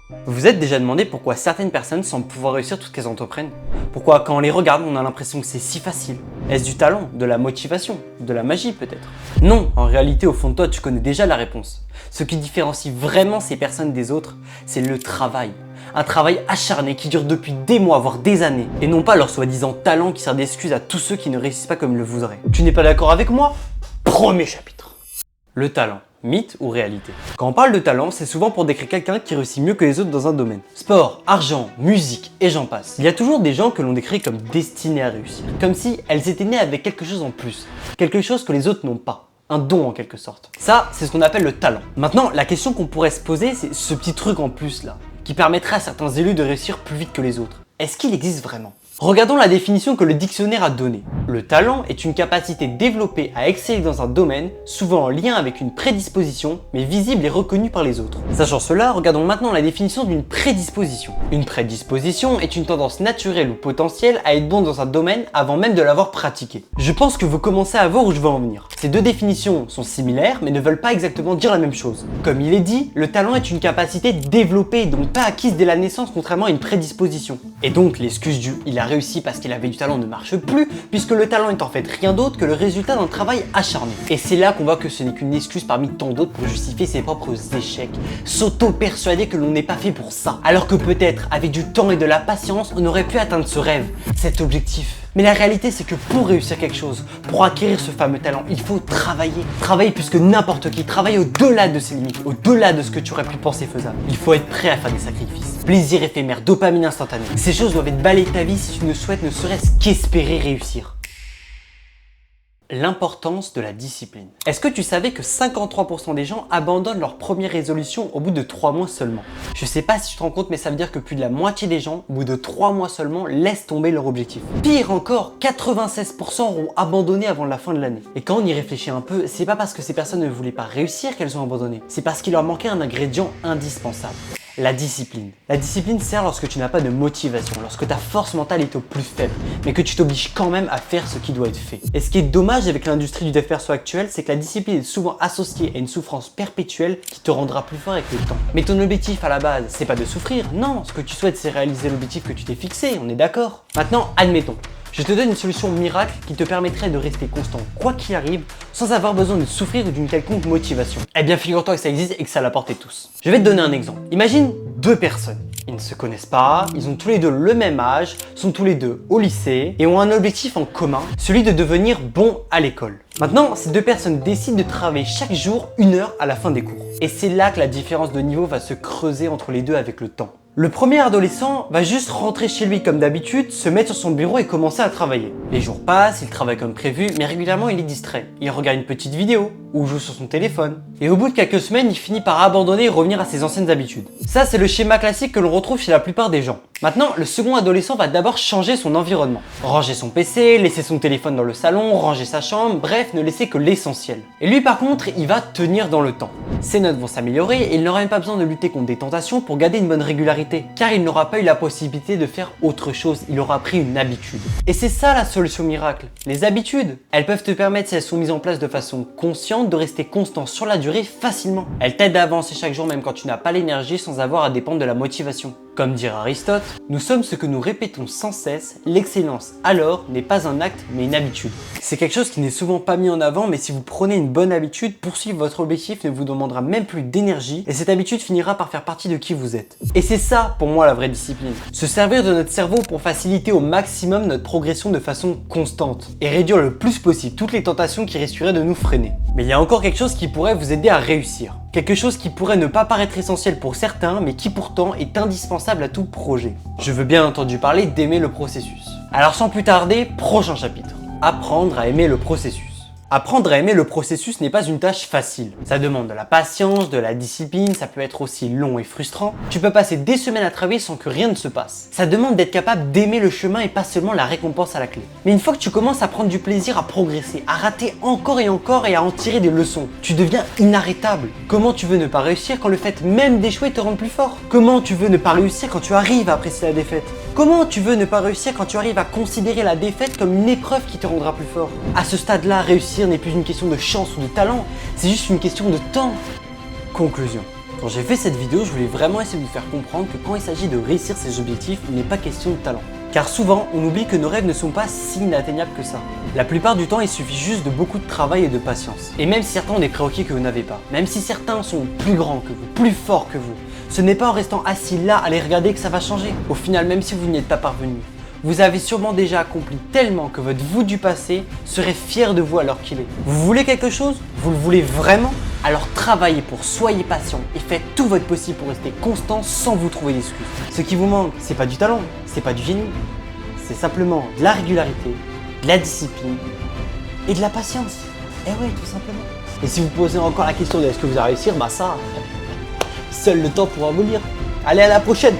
Vous vous êtes déjà demandé pourquoi certaines personnes semblent pouvoir réussir tout ce qu'elles entreprennent? Pourquoi quand on les regarde, on a l'impression que c'est si facile? Est-ce du talent, de la motivation, de la magie peut-être? Non, en réalité au fond de toi tu connais déjà la réponse. Ce qui différencie vraiment ces personnes des autres, c'est le travail. Un travail acharné qui dure depuis des mois, voire des années. Et non pas leur soi-disant talent qui sert d'excuse à tous ceux qui ne réussissent pas comme ils le voudraient. Tu n'es pas d'accord avec moi? Premier chapitre. Le talent. Mythe ou réalité? Quand on parle de talent, c'est souvent pour décrire quelqu'un qui réussit mieux que les autres dans un domaine. Sport, argent, musique et j'en passe. Il y a toujours des gens que l'on décrit comme destinés à réussir. Comme si elles étaient nées avec quelque chose en plus. Quelque chose que les autres n'ont pas. Un don en quelque sorte. Ça, c'est ce qu'on appelle le talent. Maintenant, la question qu'on pourrait se poser, c'est ce petit truc en plus là, qui permettrait à certains élus de réussir plus vite que les autres. Est-ce qu'il existe vraiment? Regardons la définition que le dictionnaire a donnée. Le talent est une capacité développée à exceller dans un domaine, souvent en lien avec une prédisposition, mais visible et reconnue par les autres. Sachant cela, regardons maintenant la définition d'une prédisposition. Une prédisposition est une tendance naturelle ou potentielle à être bon dans un domaine avant même de l'avoir pratiqué. Je pense que vous commencez à voir où je veux en venir. Ces deux définitions sont similaires, mais ne veulent pas exactement dire la même chose. Comme il est dit, le talent est une capacité développée, donc pas acquise dès la naissance, contrairement à une prédisposition. Et donc l'excuse du « il a réussi parce qu'il avait du talent » ne marche plus, puisque le talent est en fait rien d'autre que le résultat d'un travail acharné. Et c'est là qu'on voit que ce n'est qu'une excuse parmi tant d'autres pour justifier ses propres échecs, s'auto-persuader que l'on n'est pas fait pour ça. Alors que peut-être, avec du temps et de la patience, on aurait pu atteindre ce rêve, cet objectif. Mais la réalité, c'est que pour réussir quelque chose, pour acquérir ce fameux talent, il faut travailler. Travailler plus que n'importe qui, travailler au-delà de ses limites, au-delà de ce que tu aurais pu penser faisable. Il faut être prêt à faire des sacrifices. Plaisir éphémère, dopamine instantanée. Ces choses doivent être balayées de ta vie si tu ne souhaites ne serait-ce qu'espérer réussir. L'importance de la discipline. Est-ce que tu savais que 53% des gens abandonnent leur première résolution au bout de 3 mois seulement? Je sais pas si tu te rends compte, mais ça veut dire que plus de la moitié des gens, au bout de 3 mois seulement, laissent tomber leur objectif. Pire encore, 96% auront abandonné avant la fin de l'année. Et quand on y réfléchit un peu, c'est pas parce que ces personnes ne voulaient pas réussir qu'elles ont abandonné, c'est parce qu'il leur manquait un ingrédient indispensable. La discipline. La discipline sert lorsque tu n'as pas de motivation, lorsque ta force mentale est au plus faible, mais que tu t'obliges quand même à faire ce qui doit être fait. Et ce qui est dommage avec l'industrie du dev perso actuelle, c'est que la discipline est souvent associée à une souffrance perpétuelle qui te rendra plus fort avec le temps. Mais ton objectif à la base, c'est pas de souffrir, non, ce que tu souhaites c'est réaliser l'objectif que tu t'es fixé, on est d'accord. Maintenant, admettons. Je te donne une solution miracle qui te permettrait de rester constant quoi qu'il arrive sans avoir besoin de souffrir ou d'une quelconque motivation. Eh bien figure-toi que ça existe et que ça l'apporte tous. Je vais te donner un exemple. Imagine 2 personnes. Ils ne se connaissent pas, ils ont tous les deux le même âge, sont tous les deux au lycée et ont un objectif en commun, celui de devenir bon à l'école. Maintenant, ces 2 personnes décident de travailler chaque jour 1 heure à la fin des cours. Et c'est là que la différence de niveau va se creuser entre les deux avec le temps. Le premier adolescent va juste rentrer chez lui comme d'habitude, se mettre sur son bureau et commencer à travailler. Les jours passent, il travaille comme prévu, mais régulièrement il est distrait. Il regarde une petite vidéo ou joue sur son téléphone. Et au bout de quelques semaines, il finit par abandonner et revenir à ses anciennes habitudes. Ça, c'est le schéma classique que l'on retrouve chez la plupart des gens. Maintenant, le second adolescent va d'abord changer son environnement. Ranger son PC, laisser son téléphone dans le salon, ranger sa chambre, bref, ne laisser que l'essentiel. Et lui par contre, il va tenir dans le temps. Ses notes vont s'améliorer et il n'aura même pas besoin de lutter contre des tentations pour garder une bonne régularité. Car il n'aura pas eu la possibilité de faire autre chose, il aura pris une habitude. Et c'est ça la solution miracle. Les habitudes, elles peuvent te permettre, si elles sont mises en place de façon consciente, de rester constant sur la durée facilement. Elles t'aident à avancer chaque jour même quand tu n'as pas l'énergie sans avoir à dépendre de la motivation. Comme dirait Aristote, nous sommes ce que nous répétons sans cesse, l'excellence alors n'est pas un acte mais une habitude. C'est quelque chose qui n'est souvent pas mis en avant, mais si vous prenez une bonne habitude, poursuivre votre objectif ne vous demandera même plus d'énergie et cette habitude finira par faire partie de qui vous êtes. Et c'est ça pour moi la vraie discipline. Se servir de notre cerveau pour faciliter au maximum notre progression de façon constante et réduire le plus possible toutes les tentations qui risqueraient de nous freiner. Mais il y a encore quelque chose qui pourrait vous aider à réussir. Quelque chose qui pourrait ne pas paraître essentiel pour certains, mais qui pourtant est indispensable à tout projet. Je veux bien entendu parler d'aimer le processus. Alors sans plus tarder, prochain chapitre. Apprendre à aimer le processus. Apprendre à aimer le processus n'est pas une tâche facile. Ça demande de la patience, de la discipline, ça peut être aussi long et frustrant. Tu peux passer des semaines à travailler sans que rien ne se passe. Ça demande d'être capable d'aimer le chemin et pas seulement la récompense à la clé. Mais une fois que tu commences à prendre du plaisir à progresser, à rater encore et à en tirer des leçons, tu deviens inarrêtable. Comment tu veux ne pas réussir quand le fait même d'échouer te rend plus fort? Comment tu veux ne pas réussir quand tu arrives à apprécier la défaite? Comment tu veux ne pas réussir quand tu arrives à considérer la défaite comme une épreuve qui te rendra plus fort? À ce stade-là, réussir n'est plus une question de chance ou de talent, c'est juste une question de temps. Conclusion. Quand j'ai fait cette vidéo, je voulais vraiment essayer de vous faire comprendre que quand il s'agit de réussir ses objectifs, il n'est pas question de talent. Car souvent, on oublie que nos rêves ne sont pas si inatteignables que ça. La plupart du temps, il suffit juste de beaucoup de travail et de patience. Et même si certains ont des prérequis que vous n'avez pas, même si certains sont plus grands que vous, plus forts que vous, ce n'est pas en restant assis là à les regarder que ça va changer. Au final, même si vous n'y êtes pas parvenu, vous avez sûrement déjà accompli tellement que votre vous du passé serait fier de vous alors qu'il est. Vous voulez quelque chose? Vous le voulez vraiment? Alors travaillez pour, soyez patient et faites tout votre possible pour rester constant sans vous trouver d'excuses. Ce qui vous manque, c'est pas du talent, c'est pas du génie, c'est simplement de la régularité, de la discipline et de la patience. Eh ouais, tout simplement. Et si vous posez encore la question de est-ce que vous allez réussir, bah ça, seul le temps pourra vous le dire. Allez, à la prochaine!